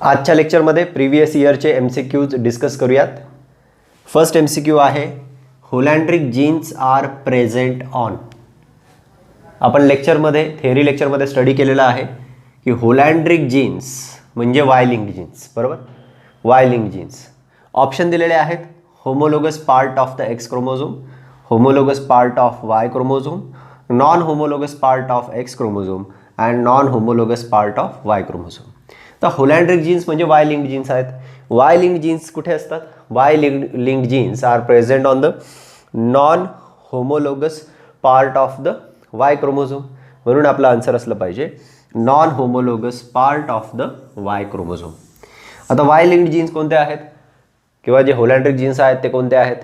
आजच्या लेक्चरमध्ये previous इयरचे MCQs discuss करूयात. फर्स्ट MCQ आहे होलँड्रिक जीन्स आर प्रेझेंट ऑन. आपण लेक्चरमध्ये थेअरी लेक्चरमध्ये स्टडी केलेला आहे की होलँड्रिक जीन्स म्हणजे वाय लिंक्ड जीन्स, बरोबर. वाय लिंक्ड जीन्स ऑप्शन दिलेले आहेत. Homologous part of the X chromosome, homologous part of Y chromosome, non homologous part of X chromosome and non homologous part of Y chromosome. तर होलँड्रिक jeans म्हणजे Y linked jeans आहेत. Y linked jeans कुठे असतात? Y linked genes are present on the non homologous part of the Y chromosome. म्हणून आपलं answer असलं पाहिजे non homologous part of the Y chromosome. आता वाय लिंक्ड जीन्स कोणते आहेत किंवा जे होलँड्रिक जीन्स आहेत ते कोणते आहेत?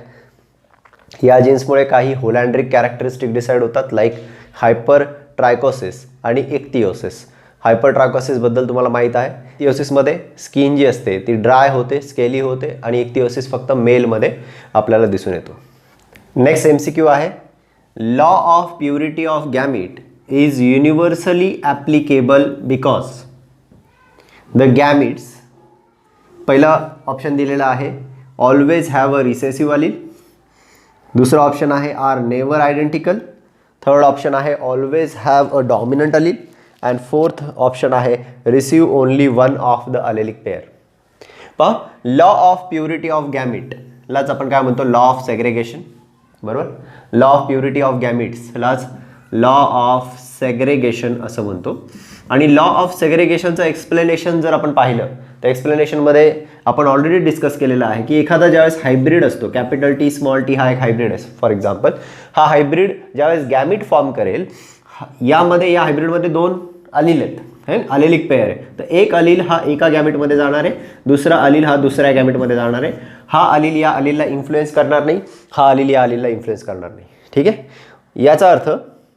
या जीन्समुळे काही होलँड्रिक कॅरेक्टरिस्टिक डिसाईड होतात, लाईक हायपर ट्रायकोसिस आणि इक्थिओसिस. हायपर ट्रायकोसिसबद्दल तुम्हाला माहीत आहे. इक्थिओसिसमध्ये स्किन जी असते ती ड्राय होते, स्केली होते आणि इक्थिओसिस फक्त मेलमध्ये आपल्याला दिसून येतो. नेक्स्ट MCQ आहे law of purity of gamete is universally applicable because the gametes. पहिला ऑप्शन दिलेला आहे always have a recessive allele. दुसरा ऑप्शन आहे are never identical. Third option आहे always have a dominant allele. And fourth option आहे receive only one of the allelic pair. पहा, law of purity of गॅमिटलाच आपण काय म्हणतो? लॉ ऑफ सेग्रेगेशन, बरोबर. Law of purity of गॅमिट्सलाच law of segregation असं म्हणतो. आणि लॉ ऑफ सेग्रेगेशनचं एक्सप्लेनेशन जर आपण पाहिलं तर एक्सप्लेनेशनमध्ये आपण ऑलरेडी डिस्कस केलेलं आहे की एखादा ज्यावेळेस हायब्रिड असतो, कॅपिटल टी स्मॉल टी हा एक हायब्रिड आहे फॉर एक्झाम्पल. हा हायब्रिड ज्यावेळेस गॅमिट फॉर्म करेल, यामध्ये या हायब्रिडमध्ये दोन अलील आहेत, है अलेलिक पेअर आहे. तर एक अलील हा एका गॅमिटमध्ये जाणार आहे, दुसरा अलील हा दुसऱ्या गॅमिटमध्ये जाणार आहे. हा अलील या अलीलला इन्फ्लुएन्स करणार नाही, हा अलील या अलीलला इन्फ्लुएन्स करणार नाही. ठीक आहे. याचा अर्थ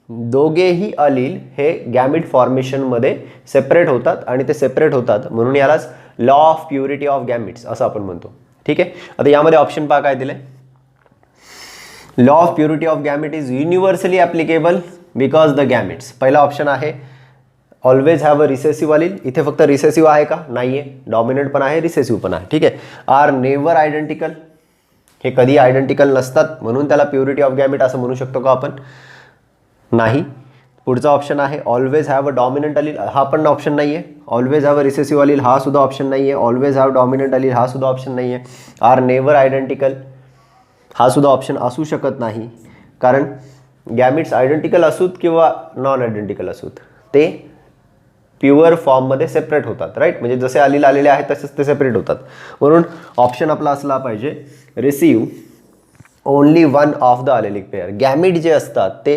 दोघेही अलील हे गॅमिट फॉर्मेशनमध्ये सेपरेट होतात आणि ते सेपरेट होतात म्हणून यालाच लॉ ऑफ प्युरिटी ऑफ गॅमिट्स असं आपण म्हणतो. ठीक आहे. आता यामध्ये ऑप्शन पहा काय दिलंय. Law of purity of gamete is universally applicable because the gametes. पहिला ऑप्शन आहे always have a recessive allele. इथे फक्त रिसेसिव्ह आहे का? नाही आहे. डॉमिनंट पण आहे, रिसेसिव्ह पण आहे. ठीक आहे. Are never identical. हे कधी आयडेंटिकल नसतात म्हणून त्याला प्युरिटी ऑफ गॅमिट असं म्हणू शकतो का आपण? नाही. पुढचा ऑप्शन आहे ऑलवेज हॅव अ डॉमिनंट अलील. हा पण ऑप्शन नाही आहे. ऑलवेज हॅव अ रिसेसिव्ह अलील हा सुद्धा ऑप्शन नाही आहे. ऑलवेज हॅव डॉमिनंट अलील हा सुद्धा ऑप्शन नाही आहे. आर नेवर आयडेंटिकल हा सुद्धा ऑप्शन असू शकत नाही, कारण गॅमिट्स आयडेंटिकल असूत किंवा नॉन आयडेंटिकल असूत ते प्युअर फॉर्ममध्ये सेपरेट होतात, राईट. म्हणजे जसे अलील आलेले आहेत तसेच ते सेपरेट होतात. म्हणून ऑप्शन आपला असला पाहिजे receive only one of the allelic pair. Gamete जे असतात ते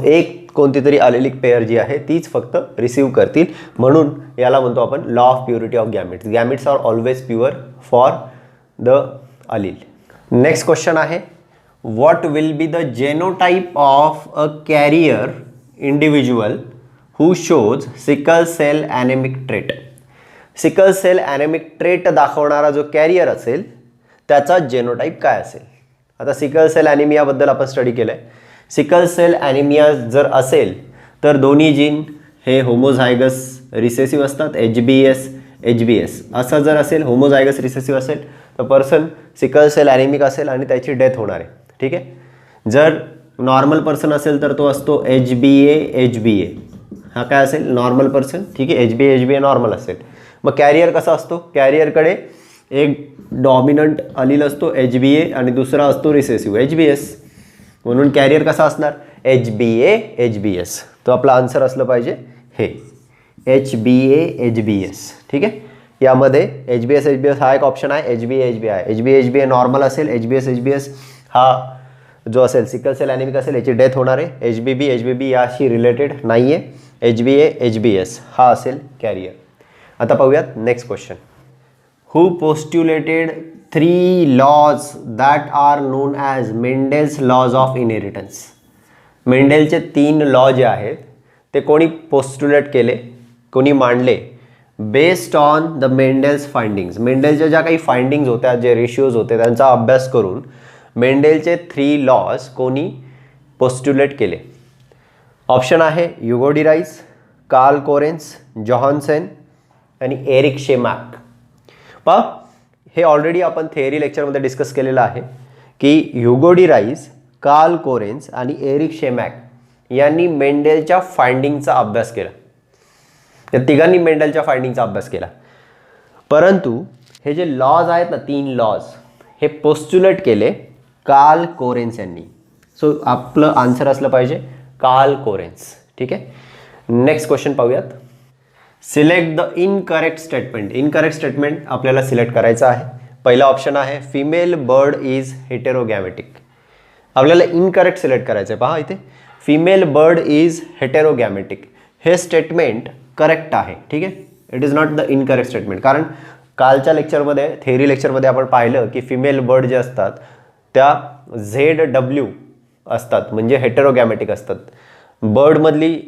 एक कोणती तरी अलेलिक पेअर जी आहे तीच फक्त रिसीव्ह करतील, म्हणून याला म्हणतो आपण law of purity of gametes. Gametes are always pure for the allele. Next question आहे what will be the genotype of a carrier individual who shows sickle cell anaemic trait. Sickle cell anaemic trait दाखवणारा जो carrier असेल त्याचा genotype काय असेल? आता sickle sale ॲनिमियाबद्दल आपण study केलं आहे. सिकल सेल ॲनिमिया जर असेल तर दोन्ही जीन हे होमोझायगस रिसेसिव्ह असतात, HBS. असा जर असेल होमोझायगस रिसेसिव्ह असेल तर पर्सन सिकल सेल ॲनिमिक असेल आणि त्याची डेथ होणार आहे. ठीक आहे. जर नॉर्मल पर्सन असेल तर तो असतो HBA. हा काय असेल? Normal person. ठीक आहे. HBA नॉर्मल असेल. मग कॅरियर कसा असतो? कॅरियरकडे एक डॉमिनंट अलील असतो HBA आणि दुसरा असतो रिसेसिव्ह HBS. म्हणून कॅरियर कसा असणार? HBS. तो आपला आन्सर असलं पाहिजे हे HBS. ठीक आहे. यामध्ये HBS हा एक ऑप्शन आहे, HBA आहे. HBA नॉर्मल असेल, HBS हा जो असेल सिकल सेल ॲनिमिक असेल याची डेथ होणार आहे. HBB याशी रिलेटेड नाही आहे. HBS हा असेल कॅरियर. आता पाहूयात next question. Who postulated 3 laws that are known as Mendel's laws of inheritance. मेंडेलचे 3 लॉ जे आहेत ते कोणी पोस्ट्युलेट केले, कोणी मांडले? Based on the Mendel's findings. मेंडेलच्या ज्या काही फाइंडिंग्स होत्या, जे रेशिओज होते त्यांचा अभ्यास करून मेंडेलचे 3 लॉज कोणी पोस्ट्युलेट केले? ऑप्शन आहे युगो डी राईस, कार्ल कोरेन्स, जॉहानसेन आणि एरिक शेमॅक. पहा, हे ऑलरेडी आपण थेअरी लेक्चरमध्ये डिस्कस केलेलं आहे की ह्युगो डी राईस, कार्ल कोरेन्स आणि एरिक शेमॅक यांनी मेंडेलच्या फाइंडिंगचा अभ्यास केला. या तिघांनी मेंडेलच्या फाइंडिंगचा अभ्यास केला. परंतु हे जे लॉज आहेत ना, 3 लॉज, हे पोस्ट्युलेट केले कार्ल कोरेन्स यांनी. सो आपलं आन्सर असलं पाहिजे कार्ल कोरेन्स. ठीक आहे. नेक्स्ट क्वेश्चन पाहूयात. Select the incorrect statement. Incorrect statement आपल्याला सिलेक्ट करायचं आहे. पहिला ऑप्शन आहे फिमेल बर्ड इज हेटेरोगॅमेटिक. आपल्याला इनकरेक्ट सिलेक्ट करायचं आहे. पहा इथे फिमेल बर्ड इज हेटेरोगॅमेटिक हे स्टेटमेंट करेक्ट आहे. ठीक आहे. It is not the incorrect statement. कारण कालच्या लेक्चरमध्ये, थेअरी लेक्चरमध्ये आपण पाहिलं की फिमेल बर्ड जे असतात त्या ZW असतात, म्हणजे हेटेरोगॅमेटिक असतात. बर्डमधली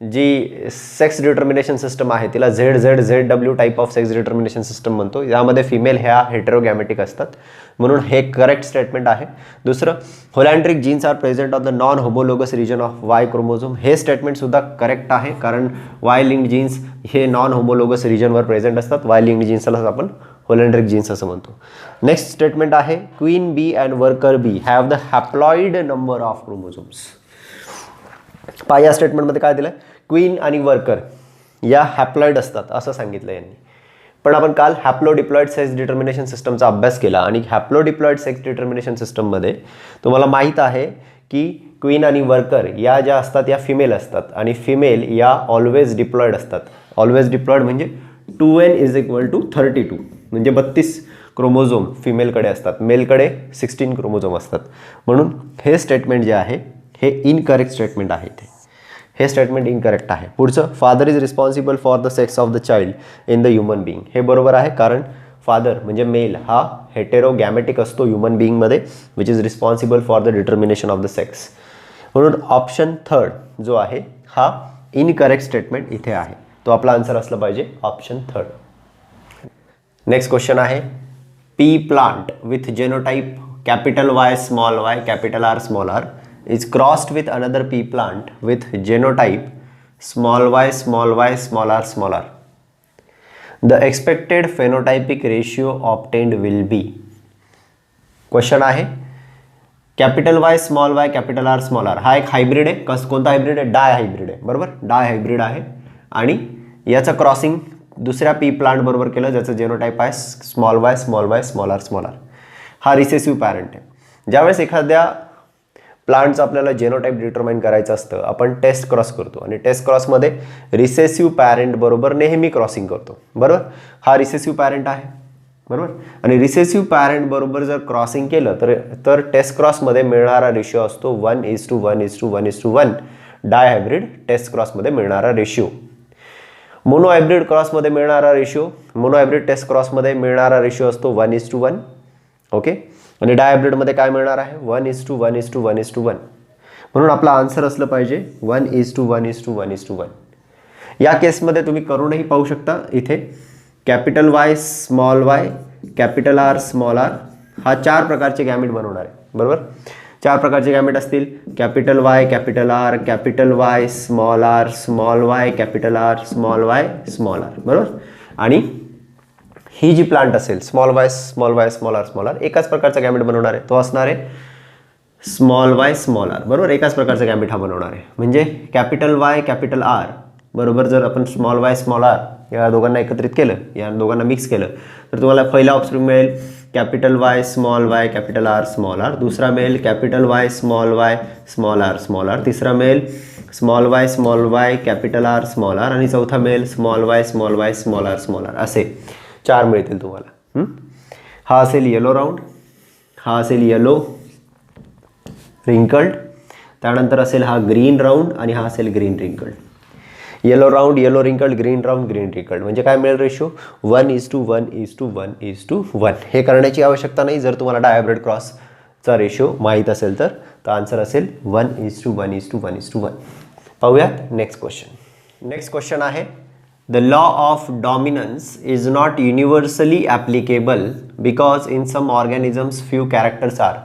जी सेक्स डिटर्मिनेशन सिस्टम आहे तिला ZW type of sex determination system म्हणतो. यामध्ये फिमेल ह्या हेटेरोगॅमेटिक असतात, म्हणून हे करेक्ट स्टेटमेंट आहे. दुसरं, holandric genes are present on the non homologous region of Y chromosome. हे स्टेटमेंटसुद्धा करेक्ट आहे, कारण Y लिंक्ड जीन्स हे नॉन होमोलोगस रिजनवर प्रेझेंट असतात. Y लिंक्ड जीन्सला आपण होलॅन्ड्रिक जीन्स असं म्हणतो. नेक्स्ट स्टेटमेंट आहे queen bee and worker bee have the haploid number of chromosomes. पहा, या स्टेटमेंटमध्ये काय दिलं, क्वीन आणि वर्कर या हॅप्लॉइड असतात असं सांगितलं यांनी. पण आपण काल हॅप्लोडिप्लॉइड सेक्स डिटर्मिनेशन सिस्टमचा अभ्यास केला आणि हॅप्लोडिप्लॉइड सेक्स डिटर्मिनेशन सिस्टममध्ये तुम्हाला माहीत आहे की क्वीन आणि वर्कर या ज्या असतात या फिमेल असतात आणि फिमेल या ऑलवेज डिप्लॉइड असतात. ऑलवेज डिप्लॉइड म्हणजे 2n = 32, म्हणजे 32 क्रोमोझोम फिमेलकडे असतात, मेलकडे 16 क्रोमोझोम असतात. म्हणून हे स्टेटमेंट जे आहे हे इनकरेक्ट स्टेटमेंट आहे. हे स्टेटमेंट इनकरेक्ट आहे. पुढचं, father is responsible for the sex of the child in the human being. हे बरोबर आहे, कारण फादर म्हणजे मेल हा हेटेरोगॅमेटिक असतो ह्युमन बिईंगमध्ये, which is responsible for the determination of the sex. म्हणून ऑप्शन 3 जो आहे हा इनकरेक्ट स्टेटमेंट इथे आहे. तो आपला आन्सर असला पाहिजे ऑप्शन 3. नेक्स्ट क्वेश्चन आहे P plant with genotype Y small y R R is crossed with another pea plant with genotype y r r. The expected phenotypic ratio obtained will be. Question आहे Y small y R R हा एक hybrid आहे. कोणता hybrid आहे? डाय hybrid आहे. बरोबर, डाय hybrid आहे आणि याचं क्रॉसिंग दुसऱ्या पी प्लांट बरोबर केलं ज्याचं जेनोटाइप आहे स्मॉल y r. हा रिसेसिव्ह पॅरेंट आहे. ज्यावेळेस एखाद्या प्लांटचं आपल्याला जेनोटाइप डिटरमाइन करायचं असतं, आपण टेस्ट क्रॉस करतो आणि टेस्ट क्रॉसमध्ये रिसेसिव्ह पॅरेंट बरोबर नेहमी क्रॉसिंग करतो. बरोबर, हा रिसेसिव्ह पॅरेंट आहे. बरोबर, आणि रिसेसिव्ह पॅरेंट बरोबर जर क्रॉसिंग केलं तर टेस्ट क्रॉसमध्ये मिळणारा रेशिओ असतो 1:1:1:1. डाय हायब्रिड टेस्ट क्रॉसमध्ये मिळणारा रेशिओ. मोनो हायब्रिड क्रॉसमध्ये मिळणारा रेशिओ, मोनो हायब्रिड टेस्ट क्रॉसमध्ये मिळणारा रेशिओ असतो 1:1. ओके, आणि डायहायब्रिडमध्ये काय मिळणार आहे? 1:1:1:1. म्हणून आपला आन्सर असलं पाहिजे 1:1:1:1. या केसमध्ये तुम्ही करूनही पाहू शकता. इथे Y small y R small r हा 4 प्रकारचे गॅमेट बनवणार आहे. बरोबर, 4 प्रकारचे गॅमेट असतील. Y Y small r small y R small y small r. बरोबर, आणि ही जी प्लांट असेल स्मॉल y स्मॉल r एकाच प्रकारचा गॅमेट बनवणार आहे. तो असणार आहे स्मॉल y स्मॉल r. बरोबर, एकाच प्रकारचा गॅमेट हा बनवणार आहे. म्हणजे Y R बरोबर जर आपण स्मॉल y स्मॉल r या दोघांना एकत्रित केलं, या दोघांना मिक्स केलं तर तुम्हाला पहिला ऑप्शन मिळेल Y small y R small r. दुसरा मिळेल Y small y small r. तिसरा मिळेल small y R small r. आणि चौथा मिळेल स्मॉल y स्मॉल r. असे 4 मिळतील तुम्हाला. हा असेल येलो राऊंड, हा असेल येलो रिंकल्ड, त्यानंतर असेल हा ग्रीन राऊंड आणि हा असेल green wrinkled. Yellow round, yellow wrinkled, green round, green wrinkled. म्हणजे काय मिळेल रेशो? 1:1:1:1. हे करण्याची आवश्यकता नाही जर तुम्हाला डायहायब्रिड क्रॉसचा रेशो माहीत असेल तर. आन्सर असेल 1:1:1:1. पाहूयात नेक्स्ट क्वेश्चन. नेक्स्ट क्वेश्चन आहे The law of dominance is not universally applicable because in some organisms few characters are.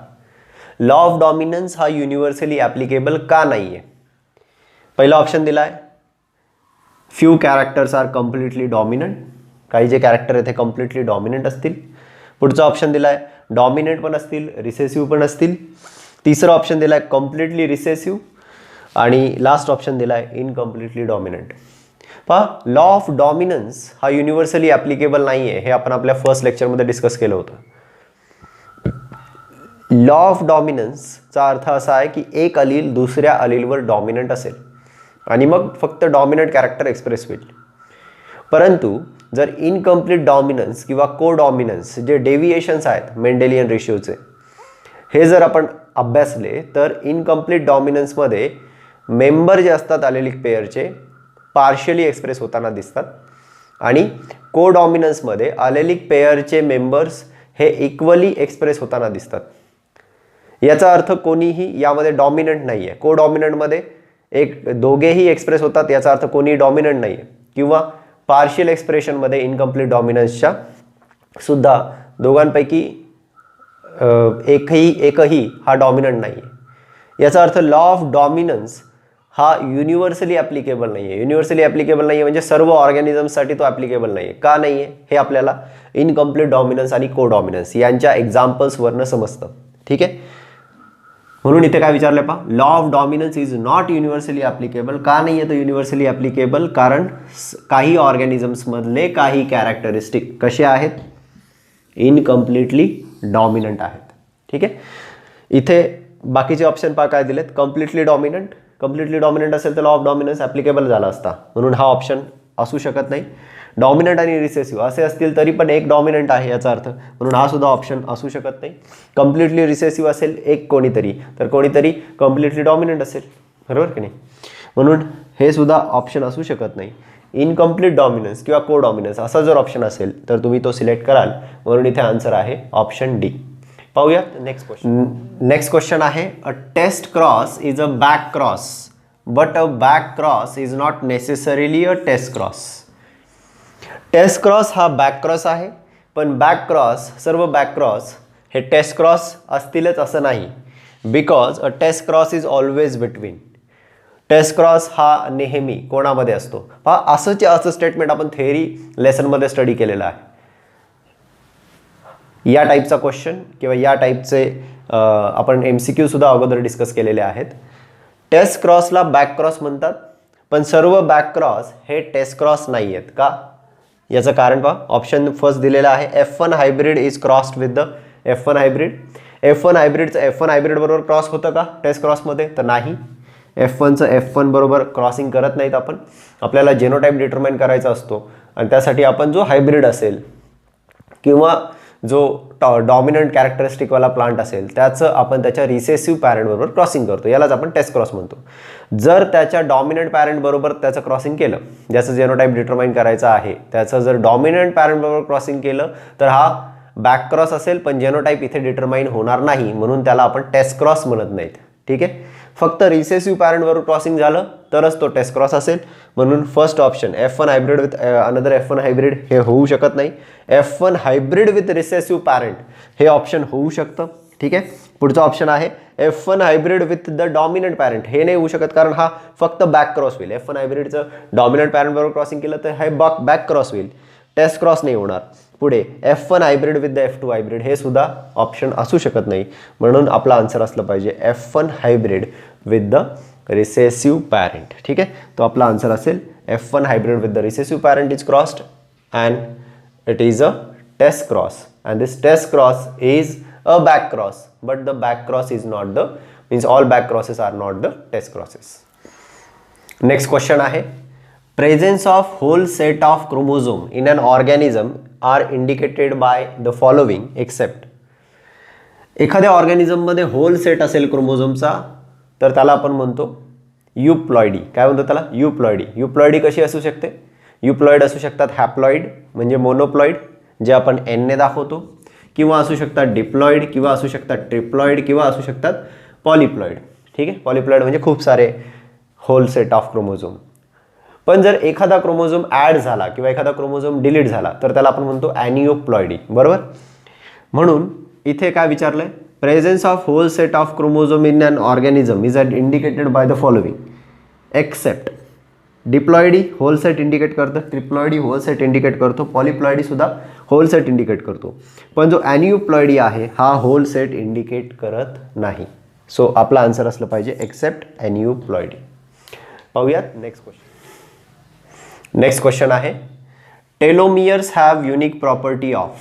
Law of dominance हा universally applicable का नाही आहे? पहिला ऑप्शन दिला आहे few characters are completely dominant. काही जे कॅरेक्टर आहेत ते कम्प्लिटली डॉमिनंट असतील. पुढचा ऑप्शन दिला आहे डॉमिनंट पण असतील, रिसेसिव्ह पण असतील. तिसरा ऑप्शन दिला आहे कम्प्लिटली रिसेसिव्ह. आणि लास्ट ऑप्शन दिला आहे इनकम्प्लिटली डॉमिनंट. पहा, लॉ ऑफ डॉमिनन्स हा युनिव्हर्सली ॲप्लिकेबल नाही आहे, हे आपण आपल्या फर्स्ट लेक्चरमध्ये डिस्कस केलं होतं. लॉ ऑफ डॉमिनन्सचा अर्थ असा आहे की एक अलील दुसऱ्या अलीलवर डॉमिनंट असेल आणि मग फक्त डॉमिनंट कॅरेक्टर एक्सप्रेस होईल. परंतु जर इनकम्प्लीट डॉमिनन्स किंवा को डॉमिनन्स जे डेव्हिएशन्स आहेत मेंडेलियन रेशिओचे, हे जर आपण अभ्यासले तर इनकम्प्लीट डॉमिनन्समध्ये मेंबर जे असतात अलेलिक पेअरचे पार्शियली एक्सप्रेस होताना दिसतात आणि को डॉमिनन्समध्ये अलेलिक पेअरचे मेंबर्स हे इक्वली एक्सप्रेस होताना दिसतात. याचा अर्थ कोणीही यामध्ये डॉमिनंट नाही आहे. को डॉमिनंटमध्ये दोघेही एक्सप्रेस होतात, याचा अर्थ कोणी डॉमिनंट नाही आहे. किंवा पार्शियल एक्सप्रेशनमध्ये इनकम्प्लीट डॉमिनन्सच्या सुद्धा दोघांपैकी एकही हा डॉमिनंट नाही आहे. याचा अर्थ लॉ ऑफ डॉमिनन्स हा युनिव्हर्सली ॲप्लिकेबल नाही आहे. युनिव्हर्सली ॲप्लिकेबल नाही आहे म्हणजे सर्व ऑर्गॅनिझम्ससाठी तो ॲप्लिकेबल नाही आहे. का नाही आहे हे आपल्याला इनकम्प्लीट डॉमिनन्स आणि को डॉमिनन्स यांच्या एक्झाम्पल्सवरनं समजतं. ठीक आहे, म्हणून इथे काय विचारलं पहा, law of dominance is not universally applicable. का नाही आहे तो युनिव्हर्सली ॲप्लिकेबल? कारण काही ऑर्गॅनिझम्समधले काही कॅरेक्टरिस्टिक कसे आहेत, इनकम्प्लिटली डॉमिनंट आहेत. ठीक आहे, इथे बाकीचे ऑप्शन पहा काय दिलेत, कम्प्लिटली डॉमिनंट. कम्प्लिटली डॉमिनंट असेल तर लॉ ऑफ डॉमिनन्स ॲप्लिकेबल झाला असता, म्हणून हा ऑप्शन असू शकत नाही. डॉमिनंट आणि रिसेसिव्ह असे असतील तरी पण एक डॉमिनंट आहे याचा अर्थ, म्हणून हा सुद्धा ऑप्शन असू शकत नाही. कम्प्लिटली रिसेसिव्ह असेल एक कोणीतरी, तर कोणीतरी कम्प्लिटली डॉमिनंट असेल, बरोबर की नाही, म्हणून हे सुद्धा ऑप्शन असू शकत नाही. इनकम्प्लीट डॉमिनन्स किंवा को डॉमिनन्स असा जर ऑप्शन असेल तर तुम्ही तो सिलेक्ट कराल, म्हणून इथे आन्सर आहे ऑप्शन डी. पाहूयात नेक्स्ट क्वेश्चन. नेक्स्ट क्वेश्चन आहे, a test cross is a back cross but a back cross is not necessarily a test cross. Test cross हा बॅक क्रॉस आहे, पण बॅक क्रॉस सर्व बॅक क्रॉस हे test cross असतीलच असं नाही. Because a test cross is always between. Test cross हा नेहमी कोणामध्ये असतो? पहा, असं स्टेटमेंट आपण थेअरी लेसनमध्ये स्टडी केलेलं आहे. या टाईपचा क्वेश्चन किंवा या टाईपचे आपण MCQ सुद्धा अगोदर डिस्कस केलेले आहेत. टेस्ट क्रॉसला बॅक क्रॉस म्हणतात, पण सर्व बॅक क्रॉस हे टेस्ट क्रॉस नाही आहेत. का? याचं कारण पहा, ऑप्शन फर्स्ट दिलेला आहे, F1 hybrid is crossed with the F1 hybrid. F1 हायब्रिडचं F1 hybrid बरोबर क्रॉस होतं का टेस्ट क्रॉसमध्ये? तर नाही. F1चं F1 बरोबर क्रॉसिंग करत नाहीत आपण. आपल्याला जेनोटाईप डिटरमाइन करायचा असतो आणि त्यासाठी आपण जो हायब्रिड असेल किंवा जो डॉमिनंट कॅरेक्टरिस्टिकवाला प्लांट असेल त्याचं आपण त्याच्या रिसेसिव्ह पॅरेंटबरोबर क्रॉसिंग करतो, यालाच आपण टेस्ट क्रॉस म्हणतो. जर त्याच्या डॉमिनंट पॅरेंटबरोबर त्याचं क्रॉसिंग केलं, ज्याचं जेनोटाईप डिटरमाइन करायचं आहे त्याचं जर डॉमिनंट पॅरेंटबरोबर क्रॉसिंग केलं तर हा बॅक क्रॉस असेल, पण जेनोटाईप इथे डिटरमाइन होणार नाही, म्हणून त्याला आपण टेस्ट क्रॉस म्हणत नाहीत. ठीक आहे, फक्त रिसेसिव्ह पॅरेंटबरोबर क्रॉसिंग झालं तरच तो टेस्ट क्रॉस असेल. म्हणून first option F1 hybrid with another F1 hybrid हे होऊ शकत नाही. F1 hybrid with recessive parent हे ऑप्शन होऊ शकतं. ठीक आहे, पुढचा ऑप्शन आहे F1 hybrid with the dominant parent. हे नाही होऊ शकत कारण हा फक्त बॅक क्रॉस होईल. F1 हायब्रिडचं डॉमिनंट पॅरेंटबरोबर क्रॉसिंग केलं तर हे बॅक क्रॉस होईल, टेस्ट क्रॉस नाही होणार. पुढे F1 hybrid with the F2 hybrid हे सुद्धा ऑप्शन असू शकत नाही, म्हणून आपला आन्सर असलं पाहिजे F1 hybrid with the recessive parent. ठीक आहे, तो आपला आन्सर असेल F1 hybrid with the recessive parent is crossed and it is a test cross and this test cross is a back cross but the back cross is not the means all back crosses are not the test crosses. Next question आहे, presence of whole set of chromosome in an organism are indicated by the following except. एखाद्या ऑर्गॅनिझममध्ये hole set असेल क्रोमोझोमचा तर त्याला आपण म्हणतो युप्लॉइडी. काय म्हणतो त्याला? युप्लॉइडी. युप्लॉइडी कशी असू शकते? युप्लॉइड असू शकतात हॅप्लॉइड म्हणजे मोनोप्लॉइड जे आपण एनने दाखवतो, किंवा असू शकतात डिप्लॉइड, किंवा असू शकतात ट्रिप्लॉइड, किंवा असू शकतात पॉलिप्लॉइड. ठीक आहे, पॉलिप्लॉइड म्हणजे खूप सारे होल सेट ऑफ क्रोमोझोम. पण जर एखादा क्रोमोझोम ॲड झाला किंवा एखादा क्रोमोझोम डिलीट झाला तर त्याला आपण म्हणतो ॲनिओप्लॉइडी. बरोबर, म्हणून इथे काय विचारलंय, presence of whole set of chromosome in an organism is indicated by the following except. Diploidy whole set indicate करतं, ट्रिप्लॉइडी होल सेट इंडिकेट करतो, पॉलिप्लॉइडी सुद्धा होल सेट इंडिकेट करतो. पण जो ॲन्युप्लॉइडी आहे हा होल सेट इंडिकेट करत नाही. सो आपला आन्सर असलं पाहिजे एक्सेप्ट ॲन्युप्लॉइडी. पाहूयात नेक्स्ट क्वेश्चन. नेक्स्ट क्वेश्चन आहे telomeres have unique property of.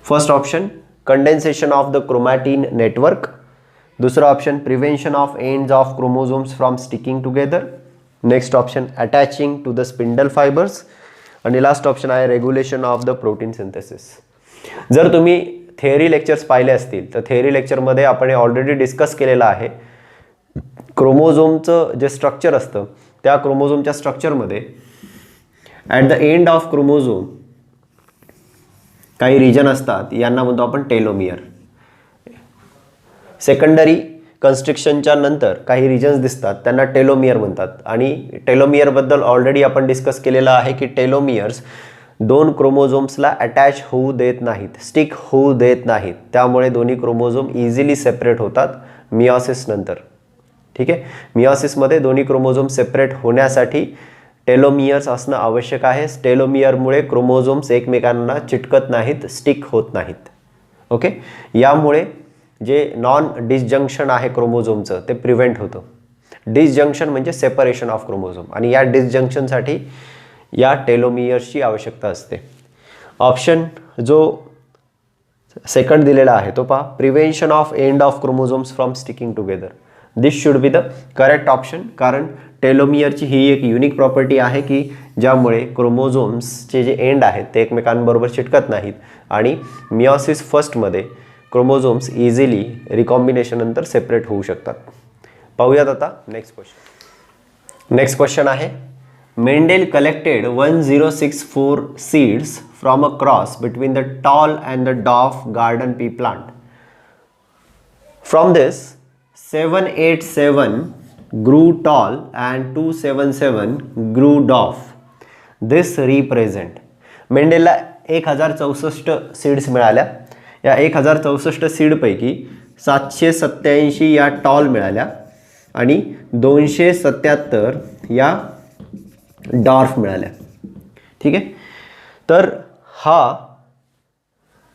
First option condensation of the chromatin network. दुसरा option prevention of ends of chromosomes from sticking together. Next option attaching to the spindle fibres. आणि last option आहे regulation of the protein synthesis. जर तुम्ही theory lectures पाहिले असतील तर theory लेक्चरमध्ये आपण हे ऑलरेडी डिस्कस केलेलं आहे. क्रोमोझोमचं जे स्ट्रक्चर असतं त्या क्रोमोझोमच्या स्ट्रक्चरमध्ये at the end of chromosome काही रिजन असतात, यांना म्हणतो आपण टेलोमियर. सेकंडरी कन्स्ट्रिक्शनच्या नंतर काही रिजन्स दिसतात त्यांना टेलोमियर म्हणतात. आणि टेलोमियरबद्दल ऑलरेडी आपण डिस्कस केलेलं आहे की टेलोमियर्स दोन क्रोमोझोम्सला अटॅच होऊ देत नाहीत, स्टिक होऊ देत नाहीत. त्यामुळे दोन्ही क्रोमोझोम इझिली सेपरेट होतात मियोसिस नंतर. ठीक आहे, मियोसिसमध्ये दोन्ही क्रोमोझोम सेपरेट होण्यासाठी टेलोमियर्स असणं आवश्यक आहे. टेलोमियरमुळे क्रोमोझोम्स एकमेकांना चिटकत नाहीत, स्टिक होत नाहीत. ओके, यामुळे जे नॉन डिसजंक्शन आहे क्रोमोझोमचं ते प्रिव्हेंट होतं. डिसजंक्शन म्हणजे सेपरेशन ऑफ क्रोमोझोम, आणि या डिसजंक्शनसाठी या टेलोमियर्सची आवश्यकता असते. ऑप्शन जो सेकंड दिलेला आहे तो पहा, prevention of end of chromosomes from sticking together. This should be the correct option, कारण टेलोमियरची ही एक युनिक प्रॉपर्टी आहे की ज्यामुळे क्रोमोझोम्सचे जे एंड आहेत ते एकमेकांबरोबर चिटकत नाहीत आणि मियोसिस फर्स्टमध्ये क्रोमोझोम्स इझिली रिकॉम्बिनेशन नंतर सेपरेट होऊ शकतात. पाहूयात आता नेक्स्ट क्वेश्चन. नेक्स्ट क्वेश्चन आहे Mendel collected 1064 seeds from a cross between the tall and the dwarf garden pea plant. From this 787 grew tall and 277 grew dwarf. This represent. मेंडेलला 1064 seeds मिळाल्या. या 1064 सीडपैकी 787 या टॉल मिळाल्या आणि 277 या डॉर्फ मिळाल्या. ठीक आहे, तर हा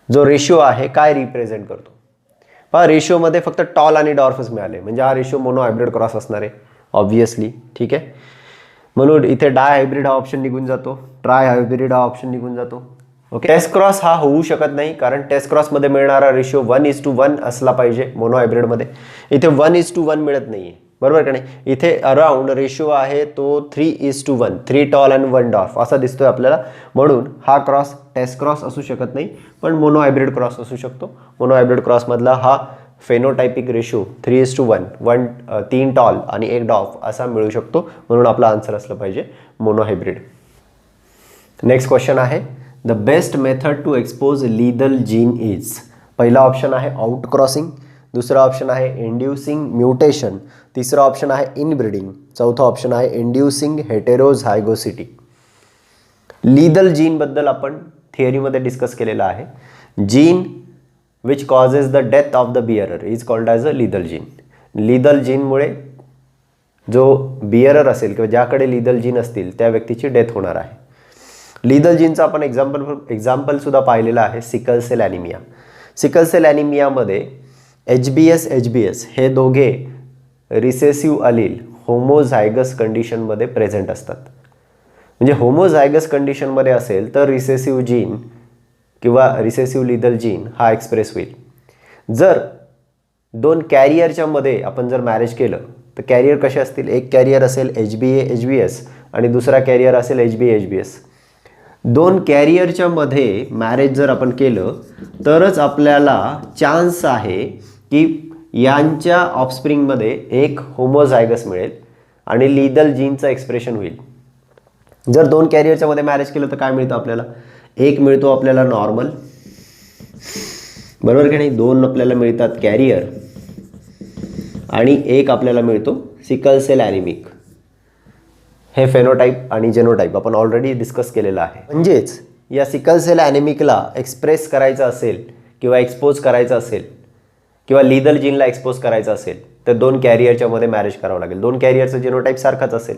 जो रेशिओ आहे काय रिप्रेझेंट करतो? पहा, रेशिओमध्ये फक्त टॉल आणि डॉर्फच मिळाले, म्हणजे हा रेशिओ मोनो हायब्रिड क्रॉस असणार आहे ऑब्व्हियसली. ठीक आहे, म्हणून इथे डाय हायब्रिड हा ऑप्शन निघून जातो, ट्राय हायब्रिड हा ऑप्शन निघून जातो. ओके, टेस्ट क्रॉस हा होऊ शकत नाही, कारण टेस्ट क्रॉसमध्ये मिळणारा रेशिओ 1:1 असला पाहिजे मोनो हायब्रिडमध्ये. इथे 1:1 मिळत नाही आहे, बरोबर का नाही? इथे अराउंड रेशिओ आहे तो 3:1, 3 टॉल अँड 1 डॉर्फ असा दिसतोय आपल्याला. म्हणून हा क्रॉस टेस्ट क्रॉस असू शकत नाही, पण मोनो हायब्रिड क्रॉस असू शकतो. मोनो हायब्रिड क्रॉसमधला हा फेनोटायपिक रेशिओ 3:1, 3 टॉल आणि 1 डॉर्फ असा मिळू शकतो. म्हणून आपला आन्सर असलं पाहिजे मोनो हायब्रिड. नेक्स्ट क्वेश्चन आहे the best method to expose lethal gene is. पहिला ऑप्शन आहे आउट क्रॉसिंग, दुसरा ऑप्शन आहे इंड्युसिंग म्युटेशन, तिसरा ऑप्शन आहे इनब्रीडिंग, चौथा ऑप्शन आहे इंड्युसिंग हेटेरोझायगोसिटी. लीदल जीनबद्दल आपण थिअरीमध्ये डिस्कस केलेलं आहे. Gene which causes the death of the bearer is called as a lethal gene. Lethal जीनमुळे जो बियरर असेल किंवा ज्याकडे लीदल जीन असतील त्या व्यक्तीची डेथ होणार आहे. लीदल जीनचं आपण एक्झाम्पलसुद्धा पाहिलेलं आहे, sickle cell anaemia. Sickle cell ॲनिमियामध्ये HBS हे दोघे रिसेसिव्ह अलील होमोझायगस कंडिशनमध्ये प्रेझेंट असतात. म्हणजे होमोझायगस कंडिशनमध्ये असेल तर रिसेसिव्ह जीन किंवा रिसेसिव्ह लीदल जीन हा एक्सप्रेस होईल. जर दोन कॅरियरच्या मध्ये आपण जर मॅरेज केलं तर कॅरियर कसे असतील? एक कॅरियर असेल HBS आणि दुसरा कॅरियर असेल HBS. दोन कॅरियरच्या मध्ये मॅरेज जर आपण केलं तरच आपल्याला चान्स आहे की यांच्या ऑफस्प्रिंगमध्ये एक होमोझायगस मिळेल आणि लीदल जीनचं एक्सप्रेशन होईल. जर दोन कॅरियरच्या मध्ये मॅरेज केलं तर काय मिळतं आपल्याला? एक मिळतो आपल्याला नॉर्मल, बरोबर की नाही? दोन आपल्याला मिळतात कॅरियर आणि एक आपल्याला मिळतो सिकल सेल ॲनिमिक. हे फेनोटाईप आणि जेनोटाईप आपण ऑलरेडी डिस्कस केलेलं आहे. म्हणजेच या सिकल सेल ॲनिमिकला एक्सप्रेस करायचं असेल किंवा एक्सपोज करायचं असेल किंवा लीदल जीनला एक्सपोज करायचं असेल तर दोन कॅरियरच्या मध्ये मॅरेज करावं लागेल. दोन कॅरियरचं जेनोटाईप सारखाच असेल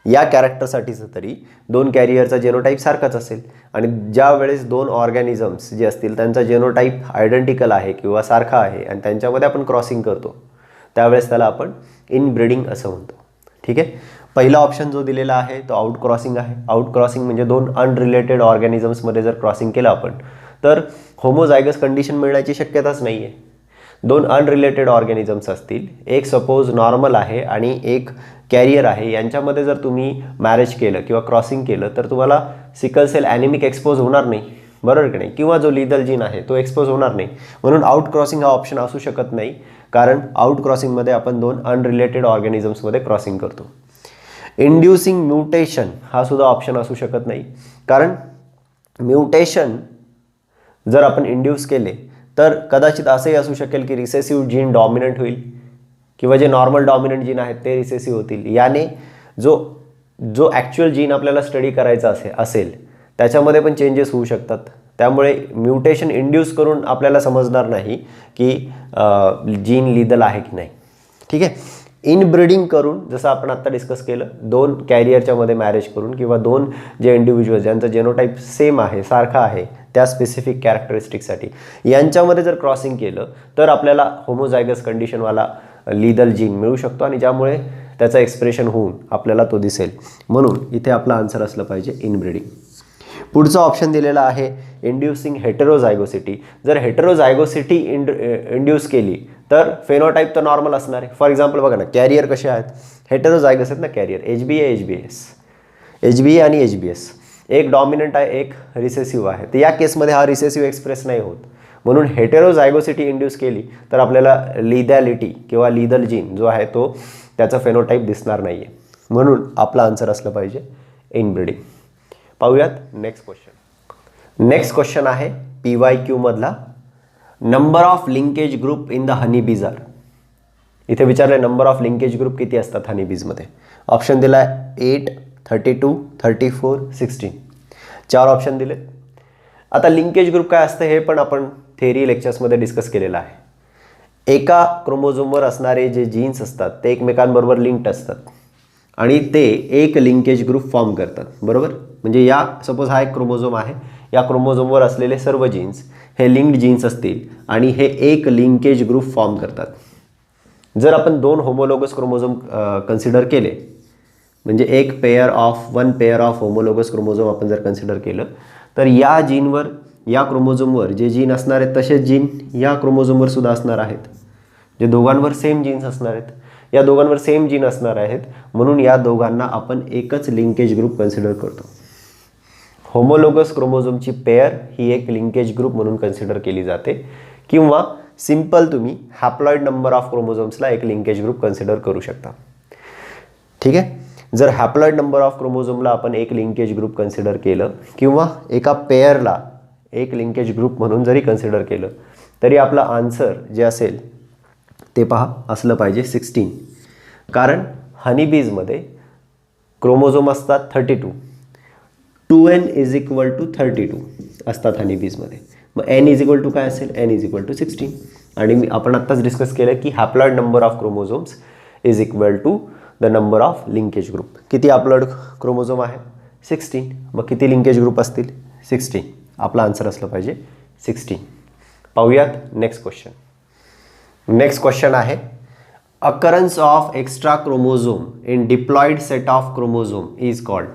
या कॅरेक्टरसाठीचं तरी 2 कॅरियरचा जेनोटाईप सारखाच असेल आणि ज्या वेळेस 2 ऑर्गॅनिझम्स जे असतील त्यांचा जेनोटाईप आयडेंटिकल आहे किंवा सारखा आहे आणि त्यांच्यामध्ये आपण क्रॉसिंग करतो त्यावेळेस त्याला आपण इनब्रीडिंग असं म्हणतो. ठीक आहे. पहिला ऑप्शन जो दिलेला आहे तो आउट क्रॉसिंग आहे. आउट क्रॉसिंग म्हणजे 2 अनरिलेटेड ऑर्गॅनिझम्समध्ये जर क्रॉसिंग केलं आपण तर होमोझायगस कंडिशन मिळण्याची शक्यताच नाही आहे. 2 अनरिलेटेड ऑर्गॅनिझम्स असतील, एक सपोज नॉर्मल आहे आणि एक कॅरियर आहे, यांच्यामध्ये जर तुम्ही मॅरेज केलं किंवा क्रॉसिंग केलं तर तुम्हाला सिकल सेल ॲनिमिक एक्सपोज होणार नाही, बरोबर की नाही, किंवा जो लिथल जीन आहे तो एक्सपोज होणार नाही. म्हणून आउट क्रॉसिंग हा ऑप्शन असू शकत नाही, कारण आउट क्रॉसिंगमध्ये आपण 2 अनरिलेटेड ऑर्गॅनिझम्समध्ये क्रॉसिंग करतो. इंड्युसिंग म्युटेशन हा सुद्धा ऑप्शन असू शकत नाही, कारण म्युटेशन जर आपण इंड्यूस केले तर कदाचित असंही असू शकेल की रिसेसिव्ह जीन डॉमिनंट होईल किंवा जे नॉर्मल डॉमिनंट जीन आहेत ते रिसेसिव्ह होतील. याने जो ॲक्च्युअल जीन आपल्याला स्टडी करायचा असेल त्याच्यामध्ये पण चेंजेस होऊ शकतात. त्यामुळे म्युटेशन इंड्यूस करून आपल्याला समजणार नाही की जीन लिदल आहे की नाही. ठीक आहे. इनब्रीडिंग करून, जसं आपण आत्ता डिस्कस केलं, 2 कॅरियरच्या मध्ये मॅरेज करून किंवा 2 जे इंडिव्हिज्युअल ज्यांचा जेनोटाईप सेम आहे, सारखा आहे त्या स्पेसिफिक कॅरेक्टरिस्टिकसाठी, यांच्यामध्ये जर क्रॉसिंग केलं तर आपल्याला होमोझायगस कंडिशनवाला लिदल जीन मिळू शकतो आणि ज्यामुळे त्याचं एक्सप्रेशन होऊन आपल्याला तो दिसेल. म्हणून इथे आपला आन्सर असलं पाहिजे इनब्रीडिंग. पुढचा ऑप्शन दिलेला आहे इंड्युसिंग हेटेरोझायगोसिटी. जर हेटेरोझायगोसिटी इंड्यूस केली तर फेनोटाईप तर नॉर्मल असणार आहे. फॉर एक्झाम्पल बघा ना, कॅरियर कसे आहेत, हेटेरोझायगस आहेत ना कॅरियर, HBA आणि HBS. एक डॉमिनंट आहे, एक रिसेसिव्ह आहे. तर या केसमध्ये हा रिसेसिव्ह एक्सप्रेस नाही होत. म्हणून हेटेरोझायगोसिटी इंड्यूस केली तर आपल्याला लिदॅलिटी किंवा लिदल जीन जो आहे तो त्याचा फेनोटाईप दिसणार नाही आहे. म्हणून आपला आन्सर असलं पाहिजे इनब्रीडिंग. पाहूयात नेक्स्ट क्वेश्चन. नेक्स्ट क्वेश्चन आहे PYQ मधला, number of linkage group in the honey bees are. इथे विचारले नंबर ऑफ लिंकेज ग्रुप किती असतात हनी बीजमध्ये. ऑप्शन दिला आहे 8, 32, 34, 16. 4 ऑप्शन दिले. आता लिंकेज ग्रुप काय असतं हे पण आपण थेरी लेक्चर्समध्ये डिस्कस केलेलं आहे. एका क्रोमोझोमवर असणारे जे जीन्स असतात ते एकमेकांबरोबर लिंक्ड असतात आणि ते एक लिंकेज ग्रुप फॉर्म करतात, बरोबर. म्हणजे या सपोज हा एक क्रोमोझोम आहे, या क्रोमोझोमवर असलेले सर्व जीन्स हे लिंक्ड जीन्स असतील आणि हे एक लिंकेज ग्रुप फॉर्म करतात. जर आपण 2 होमोलोगस क्रोमोझोम कन्सिडर केले, म्हणजे one pair of homologous chromosome आपण जर कन्सिडर केलं तर या जीनवर, या क्रोमोझोमवर जे जीन असणार आहेत तसेच जीन या क्रोमोझोमवर सुद्धा असणार आहेत. जे दोघांवर सेम जीन्स असणार आहेत, या दोघांवर सेम जीन असणार आहेत, म्हणून या दोघांना आपण एकच लिंकेज ग्रुप कन्सिडर करतो. होमोलोगस क्रोमोझोमची पेअर ही एक लिंकेज ग्रुप म्हणून कन्सिडर केली जाते, किंवा सिंपल तुम्ही हॅप्लॉइड नंबर ऑफ क्रोमोझोम्सला एक लिंकेज ग्रुप कन्सिडर करू शकता. ठीक आहे. जर हॅप्लॉइड नंबर ऑफ क्रोमोझोमला आपण एक लिंकेज ग्रुप कन्सिडर केलं किंवा एका पेअरला एक लिंकेज ग्रुप म्हणून जरी कन्सिडर केलं तरी आपला आन्सर जे असेल ते पहा असलं पाहिजे 16. कारण हनीबीजमध्ये क्रोमोझोम असतात 32, 2n इज इक्वल टू 32 असतात हनीबीजमध्ये. मग n इज इक्वल टू काय असेल, n इज इक्वल टू 16. आणि आपण आत्ताच डिस्कस केलं की haploid number of chromosomes is equal to the number of linkage group. किती हॅप्लॉइड क्रोमोझोम आहे, 16. मग किती लिंकेज ग्रुप असतील, 16. आपला आन्सर असलं पाहिजे 16. पाहूयात नेक्स्ट क्वेश्चन. नेक्स्ट क्वेश्चन आहे occurrence of extra chromosome in diploid set of chromosome is called.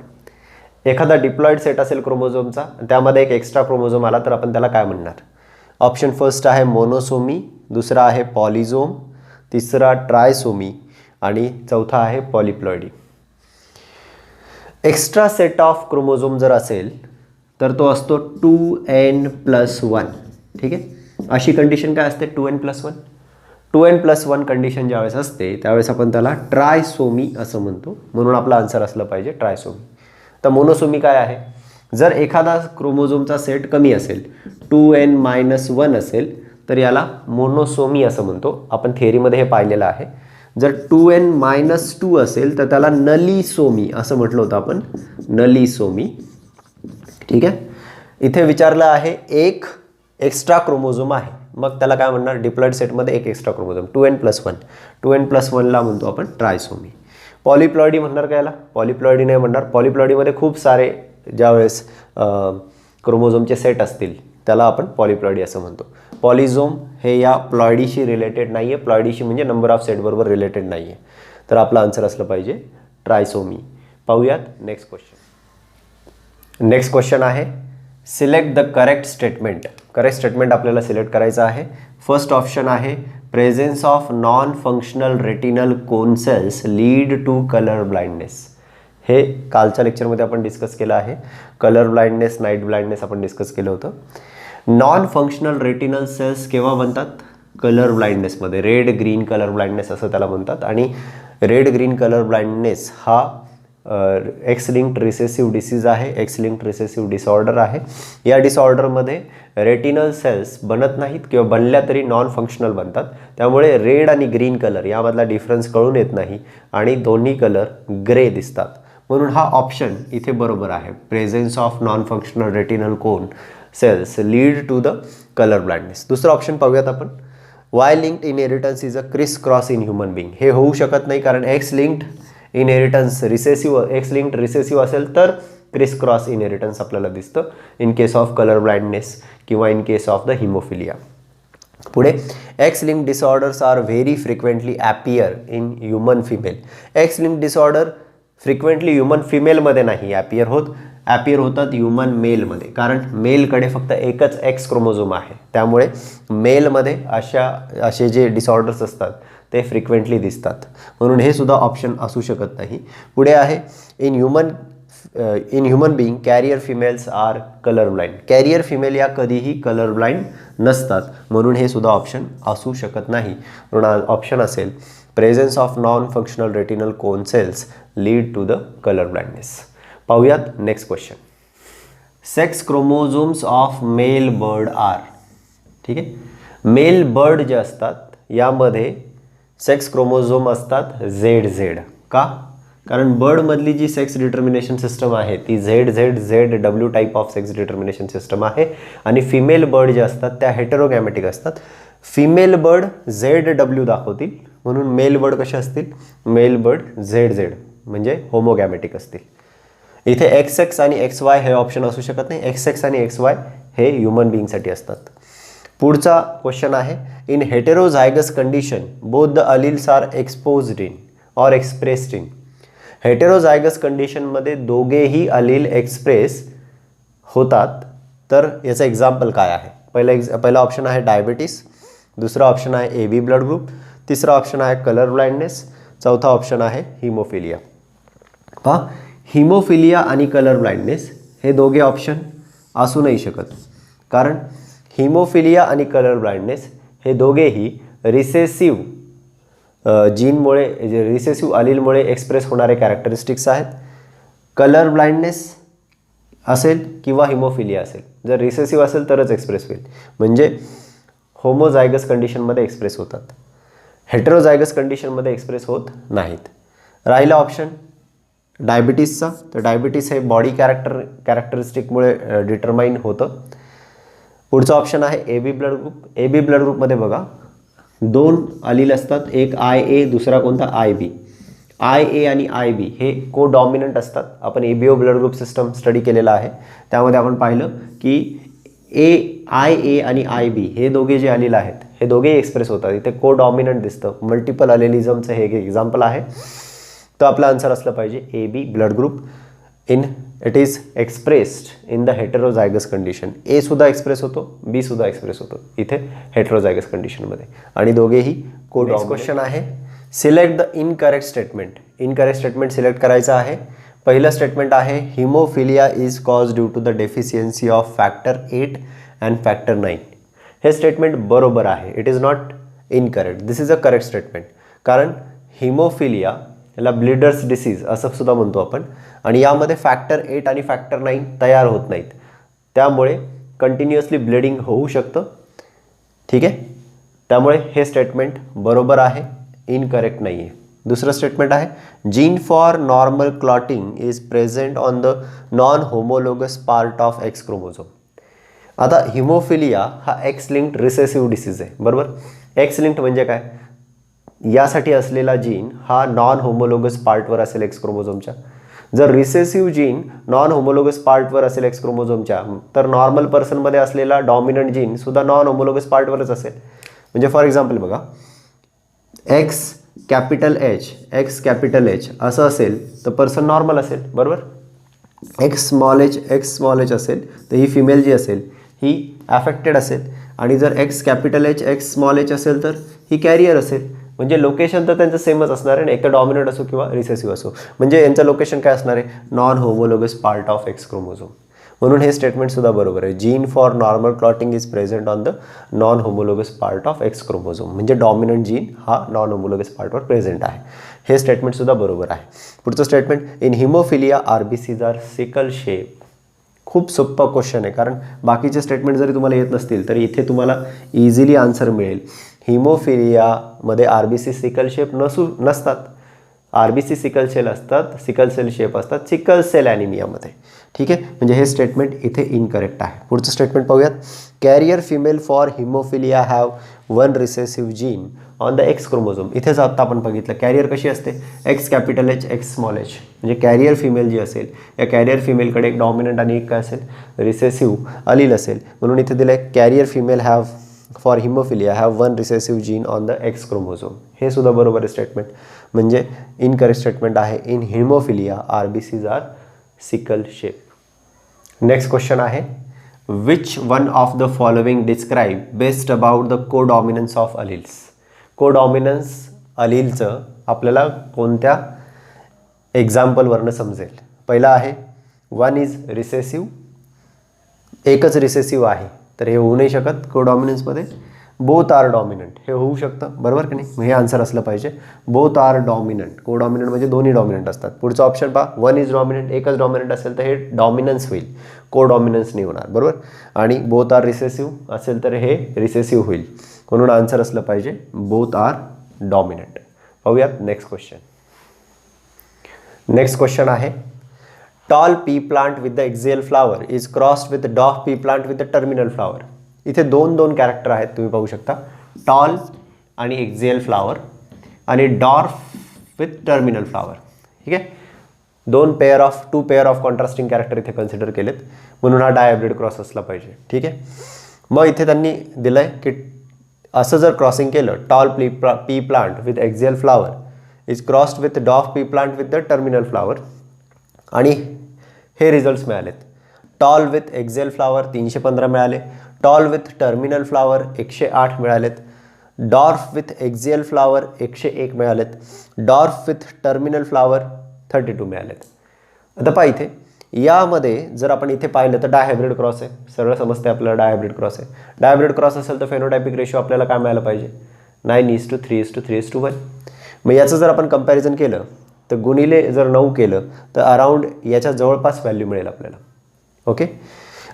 एखादा डिप्लॉइड सेट असेल क्रोमोझोमचा, त्यामध्ये एक एक्स्ट्रा क्रोमोझोम आला तर आपण त्याला काय म्हणणार. ऑप्शन फर्स्ट आहे मोनोसोमी, दुसरा आहे पॉलिझोम, तिसरा ट्रायसोमी आणि चौथा आहे पॉलिप्लॉइडी. एक्स्ट्रा सेट ऑफ क्रोमोझोम जर असेल तर तो असतो 2n+1. ठीक आहे. अशी कंडिशन काय असते, 2n+1. 2n+1 कंडिशन ज्यावेळेस असते त्यावेळेस आपण त्याला ट्रायसोमी असं म्हणतो. म्हणून आपला आन्सर असलं पाहिजे ट्रायसोमी. तर मोनोसोमी काय आहे, जर एखादा क्रोमोझोमचा सेट कमी असेल, 2n-1 असेल तर याला मोनोसोमी असं म्हणतो. आपण थिअरीमध्ये हे पाहिलेलं आहे. जर 2n-2 असेल तर त्याला नलिसोमी असं म्हटलं होतं आपण, नलिसोमी. ठीक आहे. इथे विचारलं आहे एक एक्स्ट्रा क्रोमोझोम आहे, मग त्याला काय म्हणणार, डिप्लॉइड सेटमध्ये एक एक्स्ट्रा क्रोमोझोम 2n+1. 2n+1ला म्हणतो आपण ट्रायसोमी. पॉलिप्लॉइडी म्हणणार का याला? पॉलिप्लॉइडी नाही म्हणणार. पॉलिप्लॉइडीमध्ये खूप सारे ज्यावेळेस क्रोमोझोमचे सेट असतील त्याला आपण पॉलिप्लॉइडी असं म्हणतो. पॉलिझोम हे या प्लॉइडीशी रिलेटेड नाही आहे. प्लॉइडीशी म्हणजे नंबर ऑफ सेटबरोबर रिलेटेड नाही आहे. तर आपलं आन्सर असलं पाहिजे ट्रायसोमी. पाहूयात नेक्स्ट क्वेश्चन. नेक्स्ट क्वेश्चन आहे select the correct statement. Correct statement आपल्याला सिलेक्ट करायचं आहे. फर्स्ट ऑप्शन आहे presence of non functional retinal cone cells lead to colour blindness. हे कालच्या लेक्चरमध्ये आपण डिस्कस केलं आहे. कलर ब्लाइंडनेस, नाईट ब्लाइंडनेस आपण डिस्कस केलं होतं. नॉन फंक्शनल रेटिनल सेल्स केव्हा बनतात? कलर ब्लाइंडनेसमध्ये. रेड ग्रीन कलर ब्लाइंडनेस असं त्याला म्हणतात. आणि रेड ग्रीन कलर ब्लाइंडनेस हा एक्स लिंक्ड रिसेसिव्ह डिसीज आहे. एक्स लिंक्ड रिसेसिव्ह डिसऑर्डर आहे. या डिसऑर्डरमध्ये रेटिनल सेल्स बनत नाहीत किंवा बनल्या तरी नॉन फंक्शनल बनतात. त्यामुळे रेड आणि ग्रीन कलर यामधला डिफरन्स कळून येत नाही आणि दोन्ही कलर ग्रे दिसतात. म्हणून हा ऑप्शन इथे बरोबर आहे. Presence of non functional retinal cone cells lead to the colour blindness. दुसरं ऑप्शन पाहूयात आपण. Y linked inheritance is a criss cross in human being. हे होऊ शकत नाही कारण X linked inheritance recessive, X linked recessive असेल तर क्रिस क्रॉस इनहेरिटन्स आपल्याला दिसतं in case of colour blindness किंवा in case of the haemophilia. पुढे X linked disorders are very frequently appear in human female. X linked disorder frequently human फिमेलमध्ये नाही appear होत, appear होतात ह्युमन मेलमध्ये. कारण मेलकडे फक्त एकच एक्स क्रोमोझोम आहे. त्यामुळे मेलमध्ये असे जे डिसऑर्डर्स असतात ते फ्रिक्वेंटली दिसतात. म्हणून हे सुद्धा ऑप्शन असू शकत नाही. पुढे आहे in human being carrier females are colour blind. Carrier female या कधीही कलर ब्लाइंड नसतात. म्हणून हे सुद्धा ऑप्शन असू शकत नाही. म्हणून ऑप्शन असेल presence of non functional retinal cone cells lead to the colour blindness. पाहूयात next question. Sex chromosomes of male bird are. ठीक आहे. मेल बर्ड जे असतात यामध्ये सेक्स क्रोमोझोम असतात ZZ. का? कारण बर्डमधली जी सेक्स डिटर्मिनेशन सिस्टम आहे ती ZZZW type of sex determination system आहे. आणि फिमेल बर्ड जे असतात त्या हेटेरोगॅमेटिक असतात. फिमेल बर्ड ZW दाखवतील म्हणून मेल बर्ड कसे असतील? मेल बर्ड ZZ म्हणजे होमोगॅमेटिक असतील. इथे XX आणि XY हे ऑप्शन असू शकत नाही. XX आणि XY हे ह्युमन बिंगसाठी असतात. पुढचा क्वेश्चन आहे in heterozygous condition both the alleles are exposed in or expressed in. Heterozygous कंडिशनमध्ये दोघेही अलील एक्सप्रेस होतात तर याचं एक्झाम्पल काय आहे? पहिला ऑप्शन आहे डायबिटीस, दुसरा ऑप्शन आहे AB ब्लड ग्रुप, तिसरा ऑप्शन आहे कलर ब्लाइंडनेस, चौथा ऑप्शन आहे हिमोफिलिया. पहा, हिमोफिलिया आणि कलर ब्लाइंडनेस हे दोघे ऑप्शन असू नाही शकत. कारण हिमोफिलिया आणि कलर ब्लाइंडनेस हे दोघेही रिसेसिव्ह जीनमुळे, रिसेसिव्ह अलीलमुळे एक्सप्रेस होणारे कॅरेक्टरिस्टिक्स आहेत. कलर ब्लाइंडनेस असेल किंवा हिमोफिलिया असेल, जर रिसेसिव्ह असेल तरच एक्सप्रेस होईल. म्हणजे होमोझायगस कंडिशनमध्ये एक्सप्रेस होतात, हेटेरोझायगस कंडिशनमध्ये एक्सप्रेस होत नाहीत. राहिला ऑप्शन डायबिटीसचा, तर डायबिटीस हे बॉडी कॅरेक्टरिस्टिकमुळे डिटरमाइन होतं. पुढचा ऑप्शन आहे AB blood group. AB blood ग्रुपमध्ये बघा दोन अलील असतात, एक IA, दुसरा कोणता IB. IA आणि IB हे को डॉमिनंट असतात. आपण ABO blood group system study केलेला आहे. त्यामध्ये आपण पाहिलं की IA आणि IB हे दोघे जे अलील आहेत हे दोघेही एक्सप्रेस होतात. इथे को डॉमिनंट दिसतं. मल्टिपल अलेलिझमचं हे एक एक्झाम्पल आहे. तर आपला आन्सर असलं पाहिजे AB blood group. It is expressed in the heterozygous condition. A सुद्धा एक्सप्रेस होतो, B सुद्धा एक्सप्रेस होतो इथे हेटेरोझायगस कंडिशनमध्ये, आणि दोघेही को डॉमिनंट. क्वेश्चन आहे select the incorrect statement. Incorrect statement select करायचं आहे. पहिलं स्टेटमेंट आहे haemophilia is cause due to the deficiency of factor 8 and factor 9. हे स्टेटमेंट बरोबर आहे. It is not incorrect. This is a correct statement. कारण haemophilia याला ब्लिडर्स डिसीज असं सुद्धा म्हणतो आपण, आणि यामध्ये फॅक्टर 8 आणि फॅक्टर 9 तयार होत नाहीत. त्यामुळे कंटिन्युअसली ब्लिडिंग होऊ शकतं. ठीक आहे. त्यामुळे हे स्टेटमेंट बरोबर आहे, इनकरेक्ट नाही आहे. दुसरं स्टेटमेंट आहे gene for normal clotting is present on the non homologous part of X chromosome. आता हिमोफिलिया हा एक्स लिंक्ड रिसेसिव्ह डिसीज आहे, बरोबर. एक्स लिंक्ड म्हणजे काय? यासाठी असलेला जीन हा नॉन होमोलोगस पार्टवर असेल एक्स क्रोमोझोमच्या. जर रिसेसिव्ह जीन नॉन होमोलोगस पार्टवर असेल एक्स क्रोमोझोमच्या, तर नॉर्मल पर्सनमध्ये असलेला डॉमिनंट जीन सुद्धा नॉन होमोलोगस पार्टवरच असेल. म्हणजे फॉर एक्झाम्पल बघा, एक्स कॅपिटल एच असं असेल तर पर्सन नॉर्मल असेल, बरोबर. एक्स स्मॉल एच असेल तर ही फिमेल जी असेल ही ॲफेक्टेड असेल. आणि जर x capital x small H असेल तर ही कॅरियर असेल. म्हणजे लोकेशन तर त्यांचं सेमच असणार आहे, एक तर डॉमिनंट असो किंवा रिसेसिव्ह असो. म्हणजे यांचं लोकेशन काय असणार आहे, non homologous part of X chromosome. म्हणून हे स्टेटमेंटसुद्धा बरोबर आहे. Gene for normal clotting is present on the non homologous part of X chromosome. म्हणजे डॉमिनंट जीन हा नॉन होमोलोगस पार्टवर प्रेझेंट आहे. हे स्टेटमेंटसुद्धा बरोबर आहे. पुढचं statement, in haemophilia RBCs are sickle shape. खूप सोप्पा क्वेश्चन आहे, कारण बाकीचे स्टेटमेंट जरी तुम्हाला येत नसतील तरी इथे तुम्हाला इझिली आन्सर मिळेल. हिमोफिलियामध्ये आरबीसी सिकल शेप नसतात. आरबीसी सिकल सेल असतात, सिकल सेल शेप असतात सिकल सेल ॲनिमियामध्ये. ठीक आहे, म्हणजे हे स्टेटमेंट इथे इनकरेक्ट आहे. पुढचं स्टेटमेंट पाहूयात. Carrier female for haemophilia have one recessive gene on the X chromosome. इथेच आता आपण बघितलं कॅरियर कशी असते, X capital H X small H. म्हणजे कॅरियर फिमेल जी असेल या कॅरियर फिमेलकडे एक डॉमिनंट आणि एक काय असेल, रिसेसिव्ह अलील असेल. म्हणून इथे दिलं आहे carrier female have for haemophilia have one recessive gene on the X chromosome. हे सुद्धा बरोबर आहे स्टेटमेंट. म्हणजे इनकरेक्ट स्टेटमेंट आहे, in haemophilia RBCs are sickle shape. Next question आहे, which one of the following describe best about the codominance of alleles. Codominance अलीलचं आपल्याला कोणत्या एक्झाम्पलवरनं समजेल. पहिला आहे, वन इज रिसेसिव्ह. एकच रिसेसिव्ह आहे तर हे होऊ नाही शकत कोडॉमिनन्समध्ये. बोथ आर डॉमिनंट हे होऊ शकतं, बरोबर की नाही. मग हे आन्सर असलं पाहिजे, बोथ आर डॉमिनंट. कोडॉमिनंट म्हणजे दोन्ही डॉमिनंट असतात. पुढचं ऑप्शन पहा, वन इज डॉमिनंट. एकच डॉमिनंट असेल तर हे डॉमिनन्स होईल, कोडॉमिनन्स नाही होणार, बरोबर. आणि बोथ आर रिसेसिव्ह असेल तर हे रिसेसिव्ह होईल. म्हणून आन्सर असलं पाहिजे बोथ आर डॉमिनंट. पाहूयात नेक्स्ट क्वेश्चन. नेक्स्ट क्वेश्चन आहे, tall pea plant with the axial flower is crossed with dwarf pea plant with the terminal flower. इथे दोन कॅरेक्टर आहेत, तुम्ही पाहू शकता, टॉल आणि एक्झियल फ्लावर आणि डॉर्फ विथ टर्मिनल फ्लावर. ठीक आहे, two pair of contrasting character इथे कन्सिडर केलेत. म्हणून हा डायहायब्रिड क्रॉस असला पाहिजे. ठीक आहे, मग इथे त्यांनी दिलं आहे की असं जर क्रॉसिंग केलं, tall pea plant with axial flower is crossed with dwarf pea plant with the terminal flower. आणि हे रिझल्ट्स मिळालेत. टॉल विथ एक्झियल फ्लावर 315 मिळाले, टॉल विथ टर्मिनल फ्लावर 108 मिळालेत, डॉर्फ विथ एक्झियल फ्लावर 101 मिळालेत, डॉर्फ विथ टर्मिनल फ्लावर 32 मिळालेत. आता पहा इथे यामध्ये जर आपण इथे पाहिलं तर डायहायब्रिड क्रॉस आहे. सरळ समजते आपल्याला डायहायब्रिड क्रॉस आहे. डायहायब्रिड क्रॉस असेल तर फेनोटायपिक रेशो आपल्याला काय मिळालं पाहिजे, 9:3:3:3:1. मग याचं जर आपण कंपॅरिझन केलं तर गुणिले जर 9 केलं तर अराउंड याच्या जवळपास व्हॅल्यू मिळेल आपल्याला. ओके,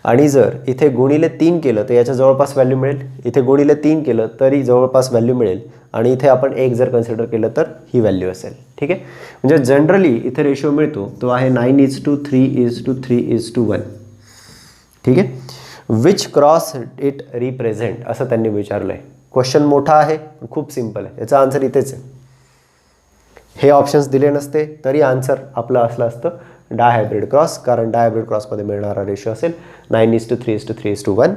आणि जर इथे गुणिले 3 केलं तर याच्या जवळपास व्हॅल्यू मिळेल. इथे गुणिले 3 केलं तरी जवळपास व्हॅल्यू मिळेल. आणि इथे आपण 1 जर कन्सिडर केलं तर ही व्हॅल्यू असेल. ठीक आहे, म्हणजे जनरली इथे रेशो मिळतो तो आहे 9:3:3:1. ठीक आहे, विच क्रॉस इट रिप्रेझेंट असं त्यांनी विचारलं आहे. क्वेश्चन मोठा आहे, खूप सिम्पल आहे. याचा आन्सर इथेच आहे. हे ऑप्शन्स दिले नसते तरी आन्सर आपलं असलं असतं डायहायब्रिड क्रॉस, कारण डायहायब्रिड क्रॉसमध्ये मिळणारा रेशो असेल 9:3:3:1.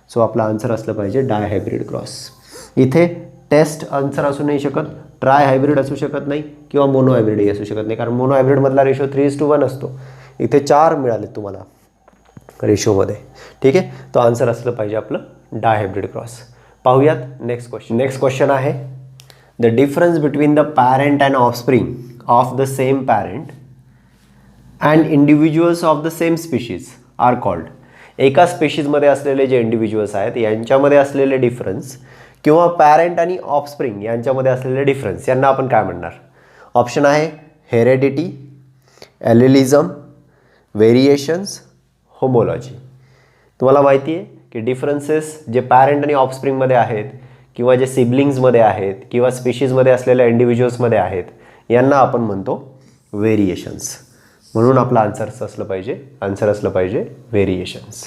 सो आपलं आन्सर असलं पाहिजे डायहायब्रिड क्रॉस. इथे टेस्ट आन्सर असू नाही शकत, ट्राय हायब्रिड असू शकत नाही किंवा मोनो हायब्रिडही असू शकत नाही, कारण मोनो हायब्रिडमधला रेशो 3:1 असतो. इथे 4 मिळाले तुम्हाला रेशोमध्ये. ठीक आहे, तो आन्सर असलं पाहिजे आपलं डायहायब्रिड क्रॉस. पाहूयात नेक्स्ट क्वेश्चन. नेक्स्ट क्वेश्चन आहे, the difference between the parent and offspring of the same parent and individuals of the same species are called. एका स्पेशीजमध्ये असलेले जे इंडिव्हिज्युअल्स आहेत यांच्यामध्ये असलेले डिफरन्स किंवा पॅरेंट आणि ऑफस्प्रिंग यांच्यामध्ये असलेले डिफरन्स यांना आपण काय म्हणणार. ऑप्शन आहे हेरेडिटी, ॲलिलिझम, व्हेरिएशन्स, होमोलॉजी. तुम्हाला माहिती आहे की डिफरन्सेस जे पॅरेंट आणि ऑफस्प्रिंगमध्ये आहेत किंवा जे सिबलिंग्समध्ये आहेत किंवा स्पीशीजमध्ये असलेल्या इंडिव्हिज्युअल्समध्ये आहेत यांना आपण म्हणतो व्हेरिएशन्स. म्हणून आपलं आन्सर असलं पाहिजे व्हेरिएशन्स.